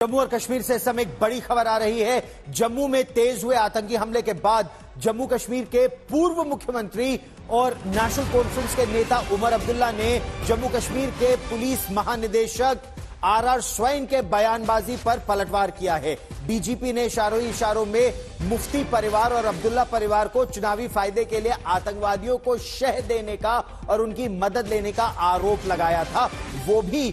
जम्मू और कश्मीर से इस समय एक बड़ी खबर आ रही है। जम्मू में तेज हुए आतंकी हमले के बाद जम्मू कश्मीर के पूर्व मुख्यमंत्री और नेशनल कॉन्फ्रेंस के नेता उमर अब्दुल्ला ने जम्मू कश्मीर के पुलिस महानिदेशक आर स्वाइन के बयानबाजी पर पलटवार किया है। डीजीपी ने इशारों में मुफ्ती परिवार और अब्दुल्ला परिवार को चुनावी फायदे के लिए आतंकवादियों को शह देने का और उनकी मदद लेने का आरोप लगाया था, वो भी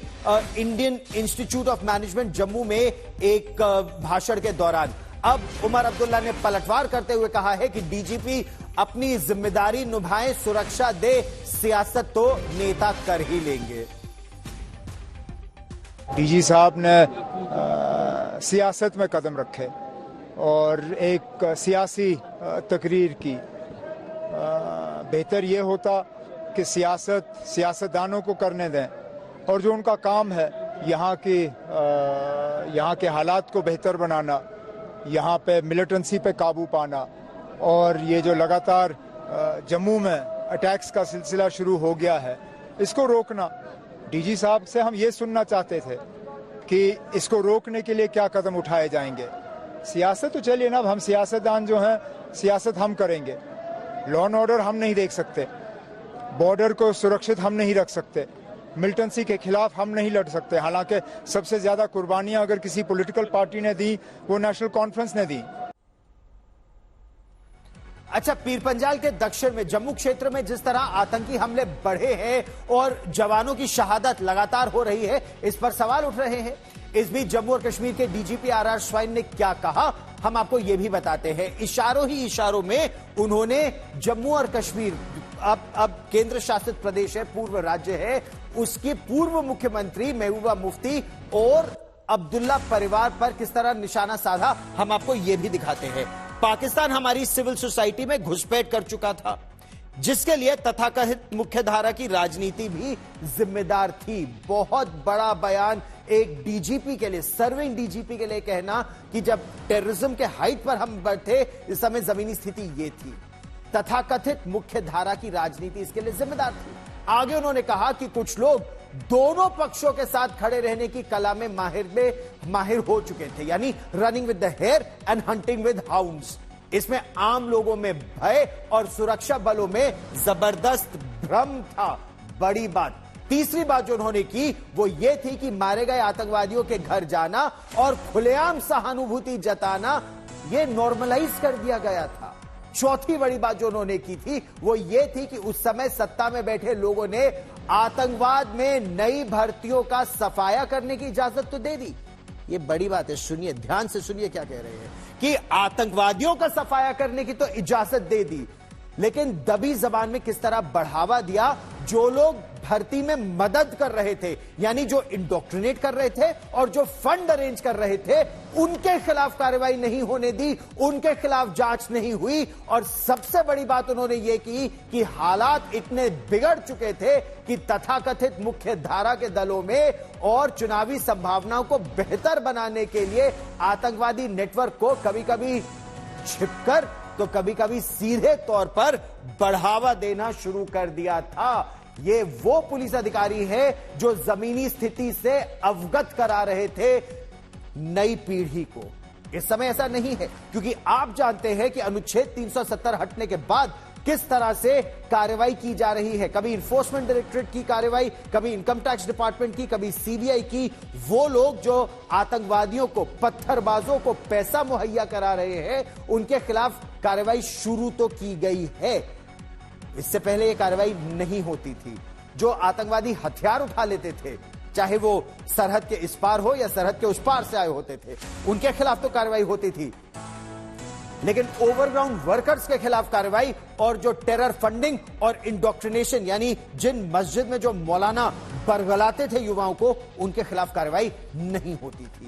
Indian institute of management Jammu में एक भाषण के दौरान। अब उमर अब्दुल्ला ने पलटवार करते हुए कहा है कि डीजीपी अपनी जिम्मेदारी निभाएं, सुरक्षा दे, सियासत तो नेता कर ही लेंगे। डीजी साहब ने सियासत में कदम रखे और एक सियासी तकरीर की। बेहतर ये होता कि सियासतदानों को करने दें और जो उनका काम है यहाँ के हालात को बेहतर बनाना, यहाँ पे मिलिटेंसी पे काबू पाना, और ये जो लगातार जम्मू में अटैक्स का सिलसिला शुरू हो गया है, इसको रोकना। डीजी साहब से हम ये सुनना चाहते थे कि इसको रोकने के लिए क्या कदम उठाए जाएंगे। सियासत तो चलिए ना, अब हम सियासतदान जो हैं, सियासत हम करेंगे। लॉ एंड ऑर्डर हम नहीं देख सकते, बॉर्डर को सुरक्षित हम नहीं रख सकते, मिलिटेंसी के खिलाफ हम नहीं लड़ सकते। हालांकि सबसे ज्यादा कुर्बानियां अगर किसी पॉलिटिकल पार्टी ने दी, वो नेशनल कॉन्फ्रेंस ने दी। अच्छा, पीरपंजाल के दक्षिण में जम्मू क्षेत्र में जिस तरह आतंकी हमले बढ़े हैं और जवानों की शहादत लगातार हो रही है, इस पर सवाल उठ रहे हैं। इस बीच जम्मू और कश्मीर के डीजीपी आर स्वाइन ने क्या कहा, हम आपको यह भी बताते हैं। इशारों में उन्होंने जम्मू और कश्मीर अब केंद्र शासित प्रदेश है, पूर्व राज्य है, उसके पूर्व मुख्यमंत्री महबूबा मुफ्ती और अब्दुल्ला परिवार पर किस तरह निशाना साधा, हम आपको यह भी दिखाते हैं। पाकिस्तान हमारी सिविल सोसाइटी में घुसपैठ कर चुका था, जिसके लिए तथाकथित मुख्यधारा की राजनीति भी जिम्मेदार थी। बहुत बड़ा बयान एक डीजीपी के लिए, सर्विंग डीजीपी के लिए कहना कि जब टेररिज्म के हाइट पर हम बैठे, इस समय जमीनी स्थिति ये थी। तथाकथित मुख्यधारा की राजनीति इसके लिए जिम्मेदार थी। आगे उन्होंने कहा कि कुछ लोग दोनों पक्षों के साथ खड़े रहने की कला में माहिर हो चुके थे, यानी running with the hare and hunting with hounds. इसमें आम लोगों में भय और सुरक्षा बलों में जबरदस्त भ्रम था। बड़ी बात, तीसरी बात जो उन्होंने की वो ये थी कि मारे गए आतंकवादियों के घर जाना और खुलेआम सहानुभूति जताना, ये नॉर्मलाइज कर दिया गया था। चौथी बड़ी बात जो उन्होंने की थी वो ये थी कि उस समय सत्ता में बैठे लोगों ने आतंकवाद में नई भर्तियों का सफाया करने की इजाजत तो दे दी। ये बड़ी बात है, सुनिए, ध्यान से सुनिए क्या कह रहे हैं कि आतंकवादियों का सफाया करने की तो इजाजत दे दी, लेकिन दबी जबान में किस तरह बढ़ावा दिया। जो लोग भर्ती में मदद कर रहे थे, यानी जो इंडोक्ट्रिनेट कर रहे थे और जो फंड अरेंज कर रहे थे, उनके खिलाफ कार्रवाई नहीं होने दी, उनके खिलाफ जांच नहीं हुई। और सबसे बड़ी बात उन्होंने ये की कि हालात इतने बिगड़ चुके थे कि तथाकथित मुख्य धारा के दलों में और चुनावी संभावनाओं को बेहतर बनाने के लिए आतंकवादी नेटवर्क को कभी कभी छिपकर तो कभी कभी सीधे तौर पर बढ़ावा देना शुरू कर दिया था। ये वो पुलिस अधिकारी है जो जमीनी स्थिति से अवगत करा रहे थे नई पीढ़ी को। इस समय ऐसा नहीं है, क्योंकि आप जानते हैं कि अनुच्छेद 370 हटने के बाद किस तरह से कार्रवाई की जा रही है। कभी इन्फोर्समेंट डायरेक्टरेट की कार्रवाई, कभी इनकम टैक्स डिपार्टमेंट की, कभी सीबीआई की। वो लोग जो आतंकवादियों को, पत्थरबाजों को पैसा मुहैया करा रहे हैं, उनके खिलाफ कार्रवाई शुरू तो की गई है। इससे पहले यह कार्रवाई नहीं होती थी। जो आतंकवादी हथियार उठा लेते थे, चाहे वो सरहद के इस पार हो या सरहद के उस पार से आए होते थे, उनके खिलाफ तो कार्रवाई होती थी, लेकिन ओवरग्राउंड वर्कर्स के खिलाफ कार्रवाई और जो टेरर फंडिंग और इंडोक्ट्रिनेशन, यानी जिन मस्जिद में जो मौलाना बरगलाते थे युवाओं को, उनके खिलाफ कार्रवाई नहीं होती थी।